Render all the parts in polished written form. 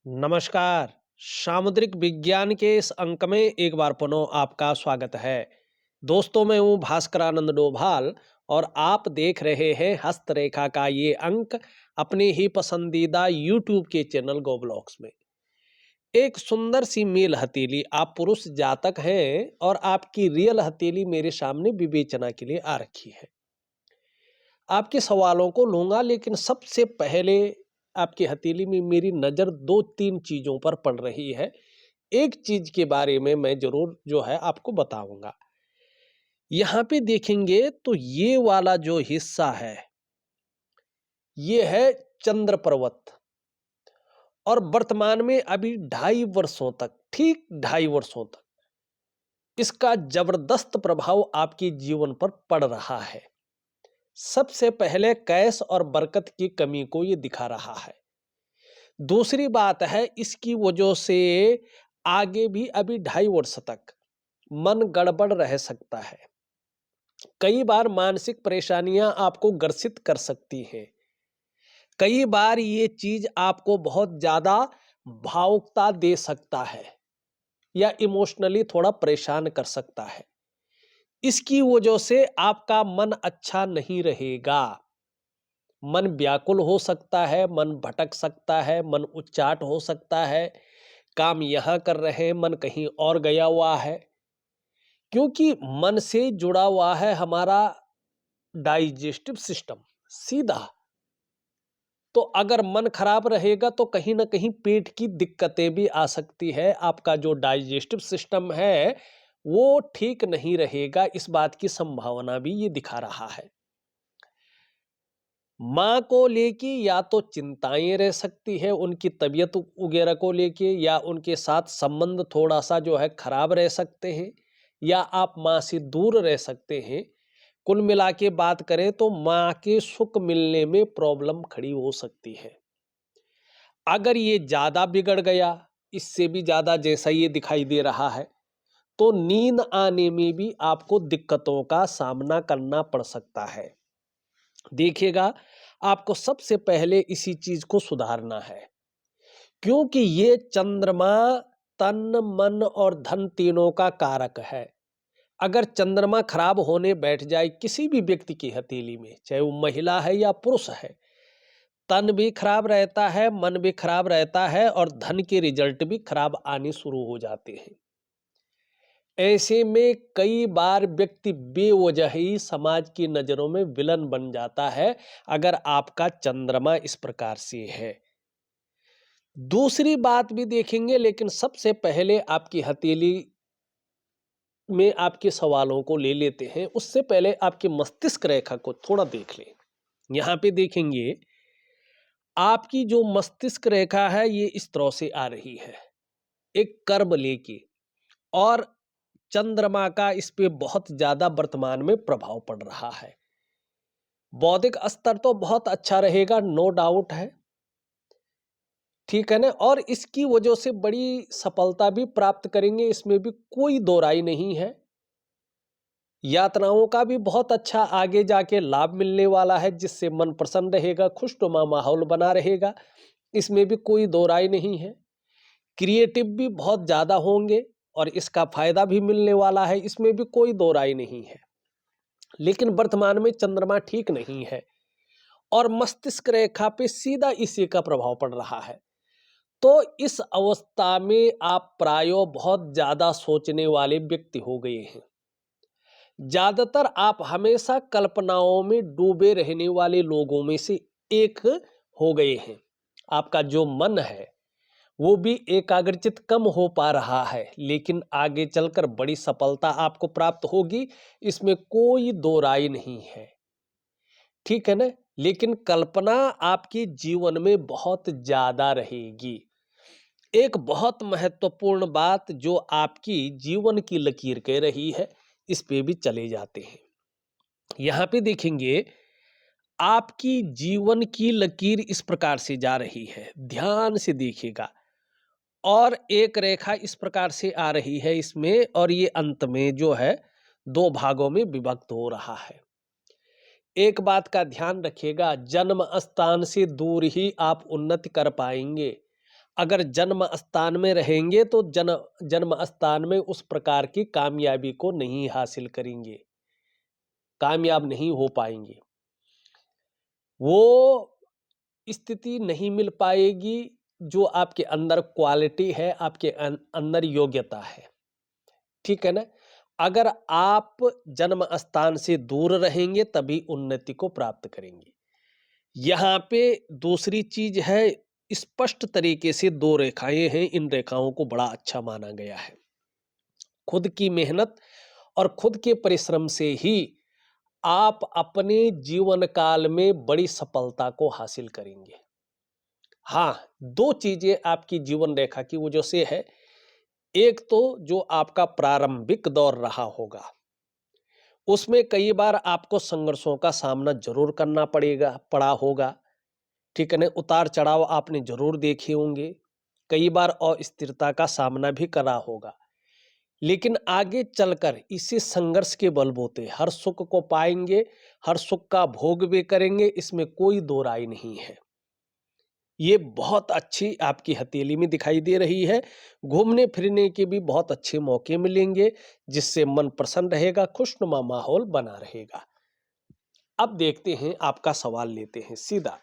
नमस्कार। सामुद्रिक विज्ञान के इस अंक में एक बार पुनः आपका स्वागत है। दोस्तों, मैं हूँ भास्करानंद डोभाल और आप देख रहे हैं हस्तरेखा का ये अंक अपने ही पसंदीदा यूट्यूब के चैनल गो ब्लॉग्स में। एक सुंदर सी मेल हथेली, आप पुरुष जातक हैं और आपकी रियल हथेली मेरे सामने विवेचना के लिए आ रखी है। आपके सवालों को लूंगा, लेकिन सबसे पहले आपकी हथेली में मेरी नज़र 2-3 चीज़ों पर पड़ रही है। एक चीज़ के बारे में मैं ज़रूर जो है आपको बताऊँगा। यहाँ पे देखेंगे तो ये वाला जो हिस्सा है, ये है चंद्र पर्वत और वर्तमान में अभी 2.5 वर्षों तक, ठीक 2.5 वर्षों तक इसका ज़बरदस्त प्रभाव आपके जीवन पर पड़ रहा है। सबसे पहले कैश और बरकत की कमी को ये दिखा रहा है। दूसरी बात है, इसकी वजह से आगे भी अभी 2.5 वर्ष तक मन गड़बड़ रह सकता है। कई बार मानसिक परेशानियां आपको ग्रसित कर सकती हैं। कई बार ये चीज आपको बहुत ज्यादा भावुकता दे सकता है या इमोशनली थोड़ा परेशान कर सकता है। इसकी वजह से आपका मन अच्छा नहीं रहेगा। मन व्याकुल हो सकता है, मन भटक सकता है, मन उच्चाट हो सकता है। काम यहाँ कर रहे हैं, मन कहीं और गया हुआ है। क्योंकि मन से जुड़ा हुआ है हमारा डाइजेस्टिव सिस्टम सीधा। तो अगर मन खराब रहेगा तो कहीं ना कहीं पेट की दिक्कतें भी आ सकती है। आपका जो डाइजेस्टिव सिस्टम है वो ठीक नहीं रहेगा, इस बात की संभावना भी ये दिखा रहा है। माँ को लेके या तो चिंताएं रह सकती है, उनकी तबीयत वगैरह को लेके, या उनके साथ संबंध थोड़ा सा जो है खराब रह सकते हैं, या आप माँ से दूर रह सकते हैं। कुल मिला के बात करें तो माँ के सुख मिलने में प्रॉब्लम खड़ी हो सकती है। अगर ये ज्यादा बिगड़ गया, इससे भी ज्यादा जैसा ये दिखाई दे रहा है, तो नींद आने में भी आपको दिक्कतों का सामना करना पड़ सकता है। देखिएगा, आपको सबसे पहले इसी चीज को सुधारना है, क्योंकि ये चंद्रमा तन मन और धन तीनों का कारक है। अगर चंद्रमा खराब होने बैठ जाए किसी भी व्यक्ति की हथेली में, चाहे वो महिला है या पुरुष है, तन भी खराब रहता है, मन भी खराब रहता है और धन के रिजल्ट भी खराब आने शुरू हो जाते हैं। ऐसे में कई बार व्यक्ति बेवजह ही समाज की नजरों में विलन बन जाता है, अगर आपका चंद्रमा इस प्रकार से है। दूसरी बात भी देखेंगे, लेकिन सबसे पहले आपकी हथेली में आपके सवालों को ले लेते हैं। उससे पहले आपकी मस्तिष्क रेखा को थोड़ा देख लें। यहाँ पे देखेंगे, आपकी जो मस्तिष्क रेखा है ये इस तरह से आ रही है, एक कर्व लेके, और चंद्रमा का इस पे बहुत ज्यादा वर्तमान में प्रभाव पड़ रहा है। बौद्धिक स्तर तो बहुत अच्छा रहेगा, नो डाउट है, ठीक है ना, और इसकी वजह से बड़ी सफलता भी प्राप्त करेंगे, इसमें भी कोई दो राय नहीं है। यात्राओं का भी बहुत अच्छा आगे जाके लाभ मिलने वाला है, जिससे मन प्रसन्न रहेगा, खुशनुमा माहौल बना रहेगा, इसमें भी कोई दो राय नहीं है। क्रिएटिव भी बहुत ज़्यादा होंगे और इसका फायदा भी मिलने वाला है, इसमें भी कोई दो राय नहीं है। लेकिन वर्तमान में चंद्रमा ठीक नहीं है और मस्तिष्क रेखा पे सीधा इसी का प्रभाव पड़ रहा है। तो इस अवस्था में आप प्रायो बहुत ज़्यादा सोचने वाले व्यक्ति हो गए हैं। ज्यादातर आप हमेशा कल्पनाओं में डूबे रहने वाले लोगों में से एक हो गए हैं। आपका जो मन है वो भी एकाग्रचित कम हो पा रहा है, लेकिन आगे चलकर बड़ी सफलता आपको प्राप्त होगी, इसमें कोई दो राय नहीं है, ठीक है ना। लेकिन कल्पना आपके जीवन में बहुत ज्यादा रहेगी। एक बहुत महत्वपूर्ण बात जो आपकी जीवन की लकीर कह रही है, इस पे भी चले जाते हैं। यहाँ पे देखेंगे, आपकी जीवन की लकीर इस प्रकार से जा रही है, ध्यान से देखिएगा, और एक रेखा इस प्रकार से आ रही है इसमें, और ये अंत में जो है दो भागों में विभक्त हो रहा है। एक बात का ध्यान रखिएगा, जन्म स्थान से दूर ही आप उन्नति कर पाएंगे। अगर जन्म स्थान में रहेंगे तो जन्म स्थान में उस प्रकार की कामयाबी को नहीं हासिल करेंगे, कामयाब नहीं हो पाएंगे। वो स्थिति नहीं मिल पाएगी जो आपके अंदर क्वालिटी है, आपके अंदर योग्यता है। ठीक है ना? अगर आप जन्म स्थान से दूर रहेंगे तभी उन्नति को प्राप्त करेंगे। यहाँ पे दूसरी चीज है, स्पष्ट तरीके से दो रेखाएं हैं, इन रेखाओं को बड़ा अच्छा माना गया है। खुद की मेहनत और खुद के परिश्रम से ही आप अपने जीवन काल में बड़ी सफलता को हासिल करेंगे। हाँ, दो चीजें आपकी जीवन रेखा की वजह से है। एक तो जो आपका प्रारंभिक दौर रहा होगा, उसमें कई बार आपको संघर्षों का सामना जरूर करना पड़ा होगा। ठीक है ना? उतार चढ़ाव आपने जरूर देखे होंगे, कई बार अस्थिरता का सामना भी करा होगा। लेकिन आगे चलकर इसी संघर्ष के बलबूते हर सुख को पाएंगे, हर सुख का भोग भी करेंगे, इसमें कोई दो राय नहीं है। ये बहुत अच्छी आपकी हथेली में दिखाई दे रही है। घूमने फिरने के भी बहुत अच्छे मौके मिलेंगे, जिससे मन प्रसन्न रहेगा, खुशनुमा माहौल बना रहेगा। अब देखते हैं, आपका सवाल लेते हैं सीधा।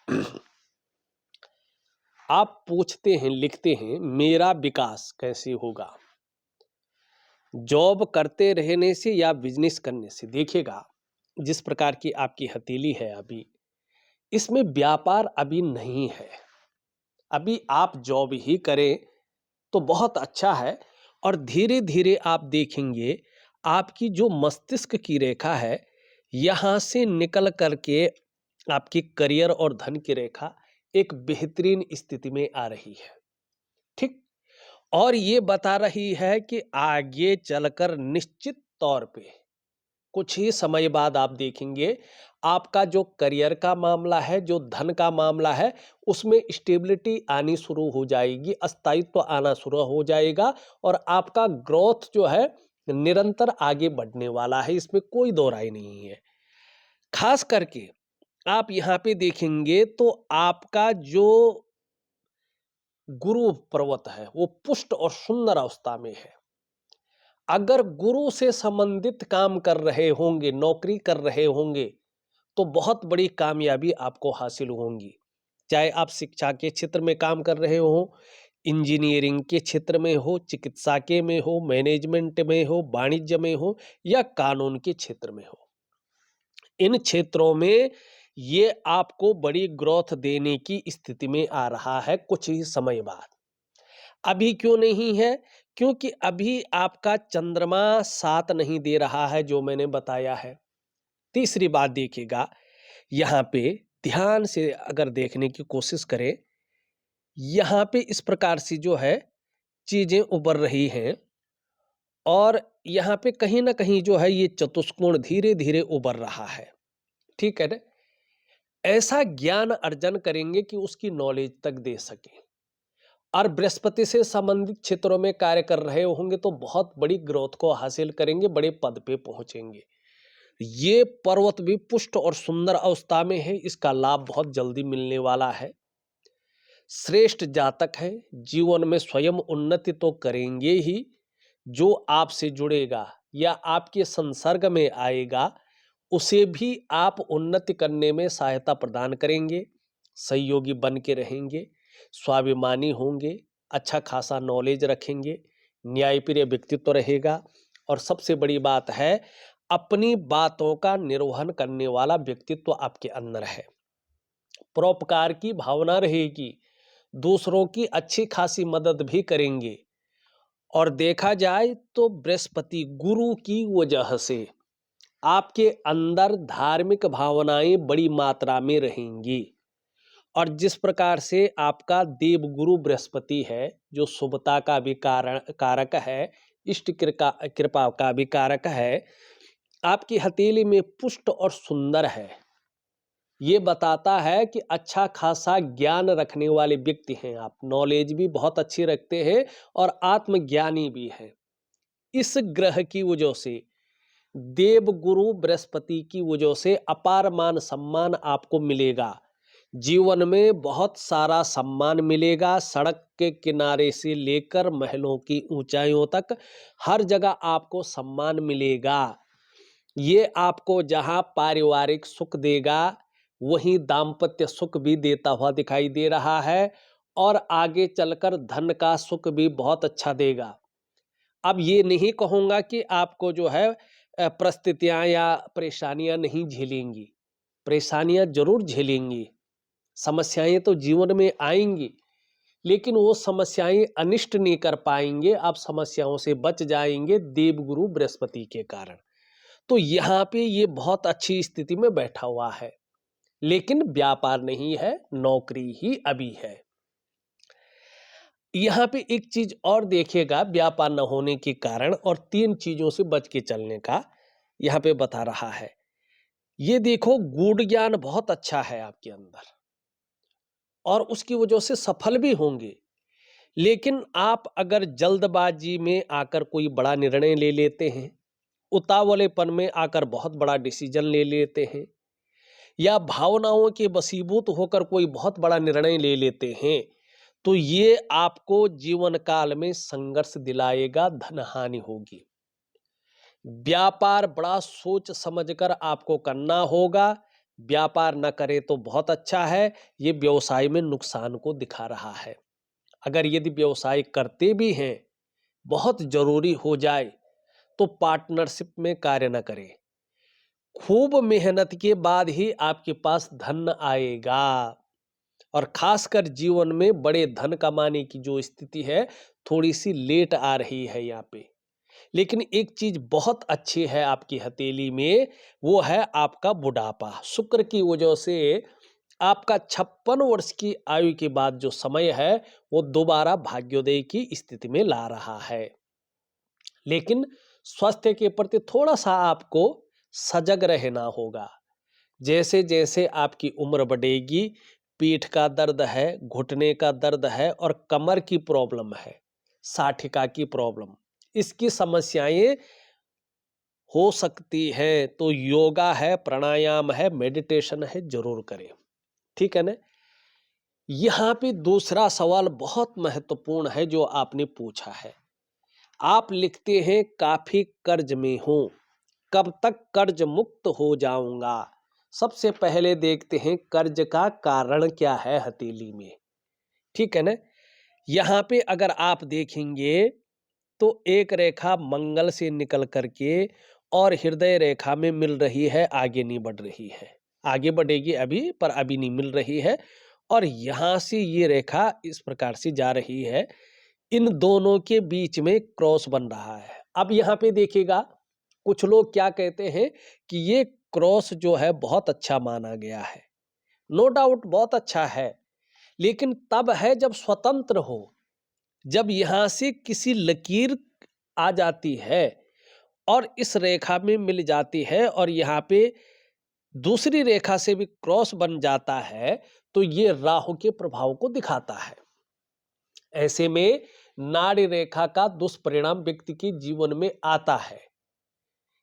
आप पूछते हैं, लिखते हैं, मेरा विकास कैसे होगा, जॉब करते रहने से या बिजनेस करने से? देखिएगा, जिस प्रकार की आपकी हथेली है अभी, इसमें व्यापार अभी नहीं है। अभी आप जॉब ही करें तो बहुत अच्छा है। और धीरे धीरे आप देखेंगे, आपकी जो मस्तिष्क की रेखा है, यहाँ से निकल करके आपकी करियर और धन की रेखा एक बेहतरीन स्थिति में आ रही है। ठीक? और ये बता रही है कि आगे चलकर निश्चित तौर पे कुछ ही समय बाद आप देखेंगे, आपका जो करियर का मामला है, जो धन का मामला है, उसमें स्टेबिलिटी आनी शुरू हो जाएगी, स्थायित्व आना शुरू हो जाएगा और आपका ग्रोथ जो है निरंतर आगे बढ़ने वाला है, इसमें कोई दो राय नहीं है। खास करके आप यहाँ पे देखेंगे तो आपका जो गुरु पर्वत है वो पुष्ट और सुंदर अवस्था में है। अगर गुरु से संबंधित काम कर रहे होंगे, नौकरी कर रहे होंगे, तो बहुत बड़ी कामयाबी आपको हासिल होंगी। चाहे आप शिक्षा के क्षेत्र में काम कर रहे हो, इंजीनियरिंग के क्षेत्र में हो, चिकित्सा के में हो, मैनेजमेंट में हो, वाणिज्य में हो या कानून के क्षेत्र में हो। इन क्षेत्रों में ये आपको बड़ी ग्रोथ देने की स्थिति में आ रहा है कुछ ही समय बाद। अभी क्यों नहीं है? क्योंकि अभी आपका चंद्रमा साथ नहीं दे रहा है, जो मैंने बताया है। तीसरी बात देखिएगा, यहाँ पे ध्यान से अगर देखने की कोशिश करें, यहाँ पे इस प्रकार से जो है चीजें उभर रही हैं और यहाँ पे कहीं ना कहीं जो है ये चतुष्कोण धीरे धीरे उभर रहा है। ठीक है ना? ऐसा ज्ञान अर्जन करेंगे कि उसकी नॉलेज तक दे सके। और बृहस्पति से संबंधित क्षेत्रों में कार्य कर रहे होंगे तो बहुत बड़ी ग्रोथ को हासिल करेंगे, बड़े पद पे पहुंचेंगे। ये पर्वत भी पुष्ट और सुंदर अवस्था में है, इसका लाभ बहुत जल्दी मिलने वाला है। श्रेष्ठ जातक है, जीवन में स्वयं उन्नति तो करेंगे ही, जो आपसे जुड़ेगा या आपके संसर्ग में आएगा उसे भी आप उन्नति करने में सहायता प्रदान करेंगे, सहयोगी बन के रहेंगे, स्वाभिमानी होंगे, अच्छा खासा नॉलेज रखेंगे, न्यायप्रिय व्यक्तित्व रहेगा और सबसे बड़ी बात है, अपनी बातों का निर्वहन करने वाला व्यक्तित्व आपके अंदर है। परोपकार की भावना रहेगी, दूसरों की अच्छी खासी मदद भी करेंगे। और देखा जाए तो बृहस्पति गुरु की वजह से आपके अंदर धार्मिक भावनाएं बड़ी मात्रा में रहेंगी। और जिस प्रकार से आपका देवगुरु बृहस्पति है, जो शुभता का भी कारक है, इष्ट कृपा का भी कारक है, आपकी हथेली में पुष्ट और सुंदर है। ये बताता है कि अच्छा खासा ज्ञान रखने वाले व्यक्ति हैं आप, नॉलेज भी बहुत अच्छी रखते हैं और आत्मज्ञानी भी हैं। इस ग्रह की वजह से, देवगुरु बृहस्पति की वजह से अपार मान सम्मान आपको मिलेगा। जीवन में बहुत सारा सम्मान मिलेगा, सड़क के किनारे से लेकर महलों की ऊंचाइयों तक हर जगह आपको सम्मान मिलेगा। ये आपको जहां पारिवारिक सुख देगा, वहीं दाम्पत्य सुख भी देता हुआ दिखाई दे रहा है और आगे चलकर धन का सुख भी बहुत अच्छा देगा। अब ये नहीं कहूँगा कि आपको जो है परिस्थितियाँ या परेशानियाँ नहीं झेलेंगी। परेशानियाँ ज़रूर झेलेंगी, समस्याएँ तो जीवन में आएँगी, लेकिन वो समस्याएँ अनिष्ट नहीं कर पाएँगे, आप समस्याओं से बच जाएँगे देवगुरु बृहस्पति के कारण। तो यहाँ पे ये बहुत अच्छी स्थिति में बैठा हुआ है, लेकिन व्यापार नहीं है, नौकरी ही अभी है। यहाँ पे एक चीज और देखिएगा व्यापार न होने के कारण और 3 चीजों से बच के चलने का यहाँ पे बता रहा है। ये देखो गूढ़ ज्ञान बहुत अच्छा है आपके अंदर और उसकी वजह से सफल भी होंगे। लेकिन आप अगर जल्दबाजी में आकर कोई बड़ा निर्णय ले लेते हैं, उतावलेपन में आकर बहुत बड़ा डिसीजन ले लेते हैं या भावनाओं के वशीभूत होकर कोई बहुत बड़ा निर्णय ले लेते हैं, तो ये आपको जीवन काल में संघर्ष दिलाएगा, धन हानि होगी। व्यापार बड़ा सोच समझकर आपको करना होगा। व्यापार न करे तो बहुत अच्छा है, ये व्यवसाय में नुकसान को दिखा रहा है। अगर यदि व्यवसाय करते भी हैं, बहुत जरूरी हो जाए तो पार्टनरशिप में कार्य न करें। खूब मेहनत के बाद ही आपके पास धन आएगा और खासकर जीवन में बड़े धन कमाने की जो स्थिति है, थोड़ी सी लेट आ रही है यहाँ पे। लेकिन एक चीज बहुत अच्छी है आपकी हथेली में, वो है आपका बुढ़ापा। शुक्र की वजह से आपका 56 वर्ष की आयु के बाद जो समय है, वो दोबारा भाग्योदय की स्थिति में ला रहा है। लेकिन स्वास्थ्य के प्रति थोड़ा सा आपको सजग रहना होगा। जैसे जैसे आपकी उम्र बढ़ेगी, पीठ का दर्द है, घुटने का दर्द है और कमर की प्रॉब्लम है, साठिका की प्रॉब्लम, इसकी समस्याएं हो सकती हैं, तो योगा है, प्राणायाम है, मेडिटेशन है, जरूर करें। ठीक है ना। यहाँ पे दूसरा सवाल बहुत महत्वपूर्ण है जो आपने पूछा है। आप लिखते हैं काफी कर्ज में हूं, कब तक कर्ज मुक्त हो जाऊंगा। सबसे पहले देखते हैं कर्ज का कारण क्या है हथेली में। ठीक है ना। यहाँ पे अगर आप देखेंगे तो एक रेखा मंगल से निकल करके और हृदय रेखा में मिल रही है, आगे नहीं बढ़ रही है। आगे बढ़ेगी अभी, पर अभी नहीं मिल रही है। और यहां से ये रेखा इस प्रकार से जा रही है, इन दोनों के बीच में क्रॉस बन रहा है। अब यहाँ पे देखिएगा, कुछ लोग क्या कहते हैं कि ये क्रॉस जो है बहुत अच्छा माना गया है। नो डाउट बहुत अच्छा है, लेकिन तब है जब स्वतंत्र हो, जब यहां से किसी लकीर आ जाती है और इस रेखा में मिल जाती है और यहाँ पे दूसरी रेखा से भी क्रॉस बन जाता है, तो ये राहु के प्रभाव को दिखाता है। ऐसे में नाड़ी रेखा का दुष्परिणाम व्यक्ति के जीवन में आता है।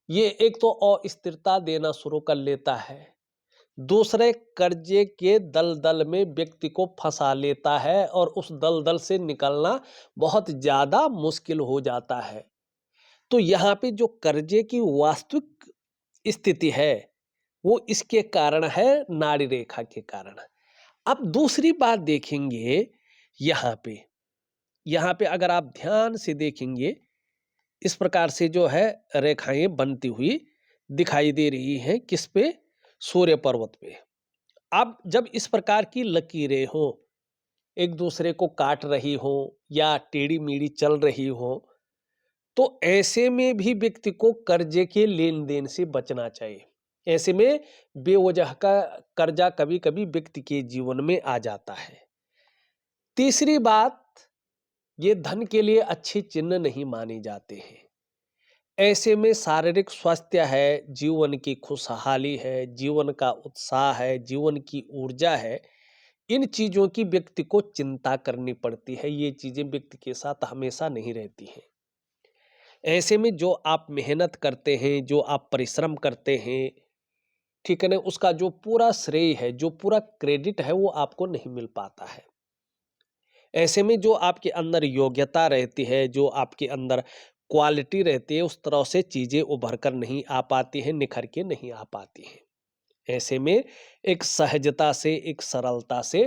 ये एक तो अस्थिरता देना शुरू कर लेता है, दूसरे कर्जे के दलदल में व्यक्ति को फंसा लेता है और उस दलदल से निकलना बहुत ज्यादा मुश्किल हो जाता है। तो यहाँ पे जो कर्जे की वास्तविक स्थिति है, वो इसके कारण है, नाड़ी रेखा के कारण। अब दूसरी बात देखेंगे, यहाँ पे यहाँ पे अगर आप ध्यान से देखेंगे, इस प्रकार से जो है रेखाएं बनती हुई दिखाई दे रही हैं, किस पे? सूर्य पर्वत पे। अब जब इस प्रकार की लकीरें हो, एक दूसरे को काट रही हो या टेढ़ी मेढ़ी चल रही हो, तो ऐसे में भी व्यक्ति को कर्जे के लेन देन से बचना चाहिए। ऐसे में बेवजह का कर्जा कभी कभी व्यक्ति के जीवन में आ जाता है। तीसरी बात, ये धन के लिए अच्छे चिन्ह नहीं माने जाते हैं। ऐसे में शारीरिक स्वास्थ्य है, जीवन की खुशहाली है, जीवन का उत्साह है, जीवन की ऊर्जा है, इन चीजों की व्यक्ति को चिंता करनी पड़ती है। ये चीजें व्यक्ति के साथ हमेशा नहीं रहती हैं। ऐसे में जो आप मेहनत करते हैं, जो आप परिश्रम करते हैं, ठीक है ना, उसका जो पूरा श्रेय है, जो पूरा क्रेडिट है, वो आपको नहीं मिल पाता है। ऐसे में जो आपके अंदर योग्यता रहती है, जो आपके अंदर क्वालिटी रहती है, उस तरह से चीज़ें उभर कर नहीं आ पाती हैं, निखर के नहीं आ पाती हैं। ऐसे में एक सहजता से, एक सरलता से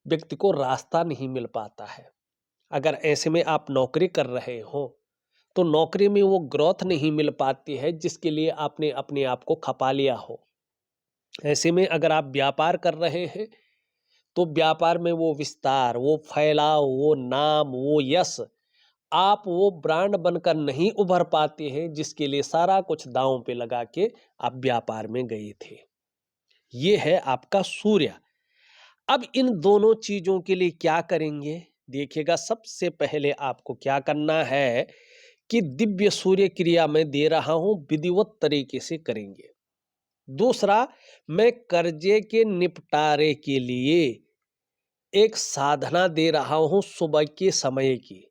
व्यक्ति को रास्ता नहीं मिल पाता है। अगर ऐसे में आप नौकरी कर रहे हो, तो नौकरी में वो ग्रोथ नहीं मिल पाती है जिसके लिए आपने अपने आप को खपा लिया हो। ऐसे में अगर आप व्यापार कर रहे हैं, तो व्यापार में वो विस्तार, वो फैलाव, वो नाम, वो यश, आप वो ब्रांड बनकर नहीं उभर पाते हैं जिसके लिए सारा कुछ दांव पे लगा के आप व्यापार में गए थे। ये है आपका सूर्य। अब इन दोनों चीजों के लिए क्या करेंगे? देखिएगा, सबसे पहले आपको क्या करना है कि दिव्य सूर्य क्रिया मैं दे रहा हूं, विधिवत तरीके से करेंगे। दूसरा, मैं कर्जे के निपटारे के लिए एक साधना दे रहा हूं सुबह के समय की।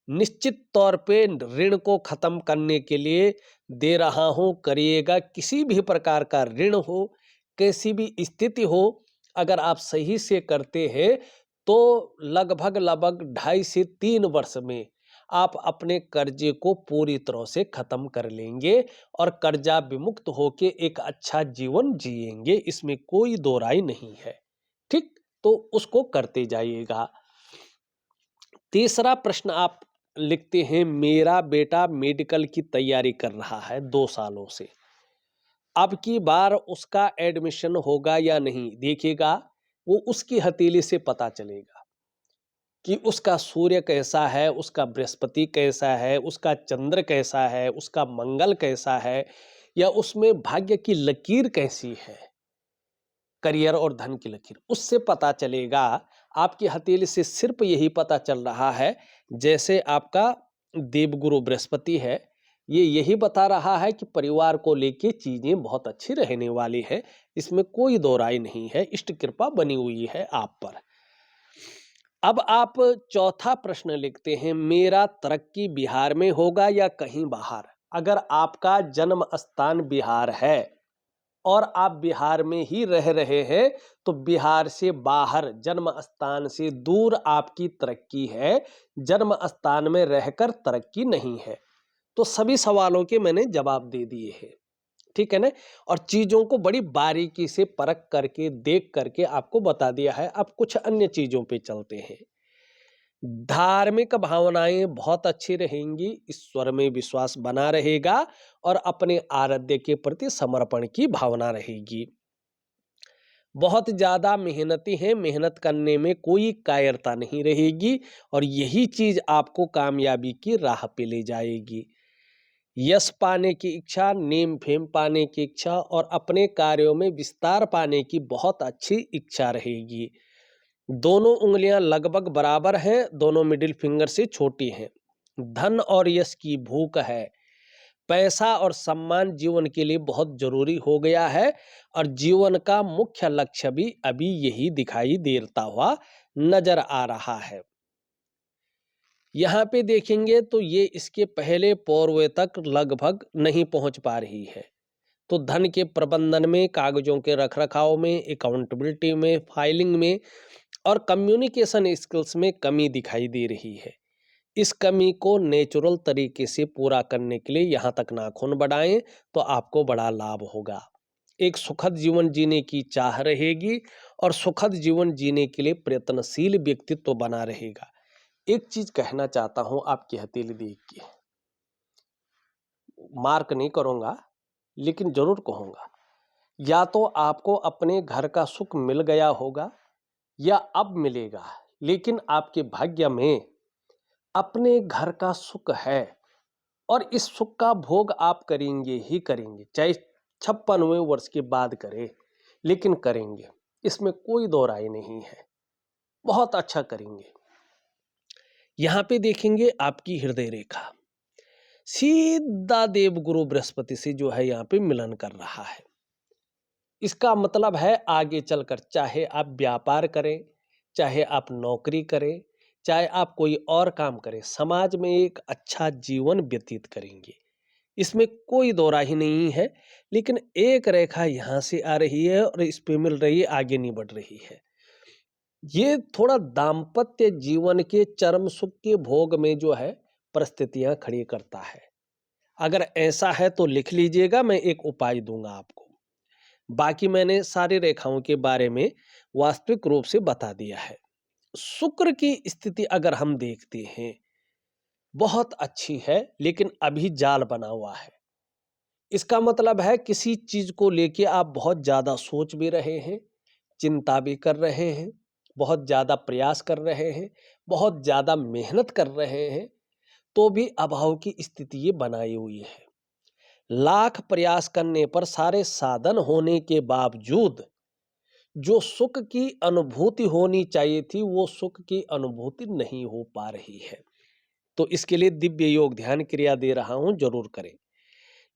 निश्चित तौर पे ऋण को खत्म करने के लिए दे रहा हूं, करिएगा। किसी भी प्रकार का ऋण हो, कैसी भी स्थिति हो, अगर आप सही से करते हैं, तो लगभग लगभग 2.5 से 3 वर्ष में आप अपने कर्जे को पूरी तरह से खत्म कर लेंगे और कर्जा विमुक्त होके एक अच्छा जीवन जिएंगे। इसमें कोई दो राय नहीं है। ठीक, तो उसको करते जाइएगा। तीसरा प्रश्न आप लिखते हैं, मेरा बेटा मेडिकल की तैयारी कर रहा है 2 सालों से, अब की बार उसका एडमिशन होगा या नहीं? देखिएगा, वो उसकी हथेली से पता चलेगा कि उसका सूर्य कैसा है, उसका बृहस्पति कैसा है, उसका चंद्र कैसा है, उसका मंगल कैसा है, या उसमें भाग्य की लकीर कैसी है, करियर और धन की लकीर, उससे पता चलेगा। आपकी हथेली से सिर्फ यही पता चल रहा है, जैसे आपका देवगुरु बृहस्पति है, ये यही बता रहा है कि परिवार को लेके चीजें बहुत अच्छी रहने वाली है। इसमें कोई दो राय नहीं है, इष्ट कृपा बनी हुई है आप पर। अब आप चौथा प्रश्न लिखते हैं, मेरा तरक्की बिहार में होगा या कहीं बाहर? अगर आपका जन्म स्थान बिहार है और आप बिहार में ही रह रहे हैं, तो बिहार से बाहर, जन्म स्थान से दूर आपकी तरक्की है, जन्म स्थान में रहकर तरक्की नहीं है। तो सभी सवालों के मैंने जवाब दे दिए हैं। ठीक है ना? और चीजों को बड़ी बारीकी से परख करके, देख करके आपको बता दिया है। अब कुछ अन्य चीजों पे चलते हैं। धार्मिक भावनाएं बहुत अच्छी रहेंगी, ईश्वर में विश्वास बना रहेगा और अपने आराध्य के प्रति समर्पण की भावना रहेगी। बहुत ज्यादा मेहनती हैं, मेहनत करने में कोई कायरता नहीं रहेगी और यही चीज आपको कामयाबी की राह पे ले जाएगी। यश पाने की इच्छा, नेम फेम पाने की इच्छा और अपने कार्यों में विस्तार पाने की बहुत अच्छी इच्छा रहेगी। दोनों उंगलियां लगभग बराबर हैं, दोनों मिडिल फिंगर से छोटी हैं। धन और यश की भूख है। पैसा और सम्मान जीवन के लिए बहुत जरूरी हो गया है और जीवन का मुख्य लक्ष्य भी अभी यही दिखाई देता हुआ नजर आ रहा है। यहाँ पे देखेंगे तो ये इसके पहले पौरवे तक लगभग नहीं पहुंच पा रही है। तो धन के प्रबंधन में, कागजों के रखरखाव में, अकाउंटेबिलिटी में, फाइलिंग में और कम्युनिकेशन स्किल्स में कमी दिखाई दे रही है। इस कमी को नेचुरल तरीके से पूरा करने के लिए यहाँ तक नाखून बढ़ाएं तो आपको बड़ा लाभ होगा। एक सुखद जीवन जीने की चाह रहेगी और सुखद जीवन जीने के लिए प्रयत्नशील व्यक्तित्व बना रहेगा। एक चीज कहना चाहता हूं आपकी हथेली देख के, मार्क नहीं करूंगा लेकिन जरूर कहूंगा, या तो आपको अपने घर का सुख मिल गया होगा या अब मिलेगा, लेकिन आपके भाग्य में अपने घर का सुख है और इस सुख का भोग आप करेंगे ही करेंगे, चाहे 56वें वर्ष के बाद करें, लेकिन करेंगे। इसमें कोई दो राय नहीं है, बहुत अच्छा करेंगे। यहां पे देखेंगे आपकी हृदय रेखा सीधा देवगुरु बृहस्पति से जो है यहाँ पे मिलन कर रहा है। इसका मतलब है आगे चलकर चाहे आप व्यापार करें, चाहे आप नौकरी करें, चाहे आप कोई और काम करें, समाज में एक अच्छा जीवन व्यतीत करेंगे। इसमें कोई दो राय नहीं है। लेकिन एक रेखा यहाँ से आ रही है और इस पे मिल रही है, आगे नहीं बढ़ रही है। ये थोड़ा दाम्पत्य जीवन के चरम सुख के भोग में जो है परिस्थितियां खड़ी करता है। अगर ऐसा है तो लिख लीजिएगा, मैं एक उपाय दूंगा आपको। बाकी मैंने सारी रेखाओं के बारे में वास्तविक रूप से बता दिया है। शुक्र की स्थिति अगर हम देखते हैं, बहुत अच्छी है, लेकिन अभी जाल बना हुआ है। इसका मतलब है किसी चीज को लेके आप बहुत ज्यादा सोच भी रहे हैं, चिंता भी कर रहे हैं, बहुत ज्यादा प्रयास कर रहे हैं, बहुत ज्यादा मेहनत कर रहे हैं, तो भी अभाव की स्थिति ये बनाई हुई है। लाख प्रयास करने पर, सारे साधन होने के बावजूद जो सुख की अनुभूति होनी चाहिए थी, वो सुख की अनुभूति नहीं हो पा रही है। तो इसके लिए दिव्य योग ध्यान क्रिया दे रहा हूं, जरूर करें।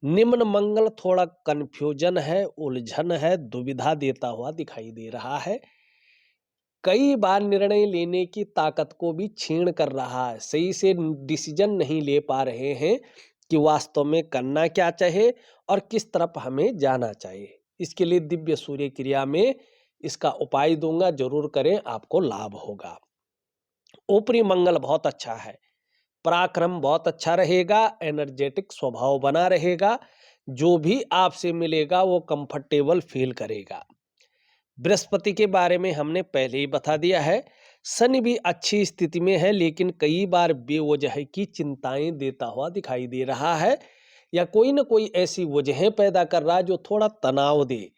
निम्न मंगल थोड़ा कंफ्यूजन है, उलझन है, दुविधा देता हुआ दिखाई दे रहा है। कई बार निर्णय लेने की ताकत को भी छीण कर रहा है। सही से डिसीजन नहीं ले पा रहे हैं कि वास्तव में करना क्या चाहिए और किस तरफ हमें जाना चाहिए। इसके लिए दिव्य सूर्य क्रिया में इसका उपाय दूंगा, जरूर करें, आपको लाभ होगा। ऊपरी मंगल बहुत अच्छा है, पराक्रम बहुत अच्छा रहेगा, एनर्जेटिक स्वभाव बना रहेगा, जो भी आपसे मिलेगा वो कंफर्टेबल फील करेगा। बृहस्पति के बारे में हमने पहले ही बता दिया है। शनि भी अच्छी स्थिति में है, लेकिन कई बार बेवजह की चिंताएं देता हुआ दिखाई दे रहा है, या कोई ना कोई ऐसी वजहें पैदा कर रहा है जो थोड़ा तनाव दे।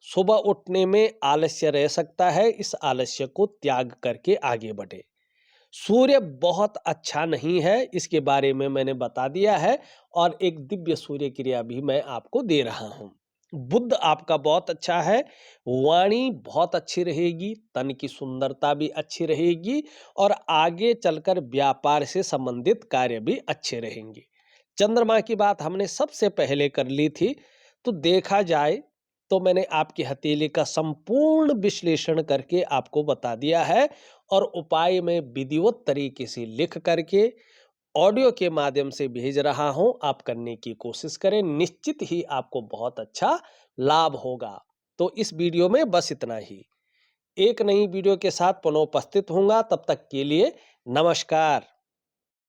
सुबह उठने में आलस्य रह सकता है, इस आलस्य को त्याग करके आगे बढ़े। सूर्य बहुत अच्छा नहीं है, इसके बारे में मैंने बता दिया है, और एक दिव्य सूर्य क्रिया भी मैं आपको दे रहा हूं। बुध आपका बहुत अच्छा है, वाणी बहुत अच्छी रहेगी, तन की सुंदरता भी अच्छी रहेगी, और आगे चलकर व्यापार से संबंधित कार्य भी अच्छे रहेंगे। चंद्रमा की बात हमने सबसे पहले कर ली थी। तो देखा जाए तो मैंने आपकी हथेली का संपूर्ण विश्लेषण करके आपको बता दिया है, और उपाय में विधिवत तरीके से लिख करके ऑडियो के माध्यम से भेज रहा हूं। आप करने की कोशिश करें, निश्चित ही आपको बहुत अच्छा लाभ होगा। तो इस वीडियो में बस इतना ही। एक नई वीडियो के साथ पुनः उपस्थित होऊंगा, तब तक के लिए नमस्कार।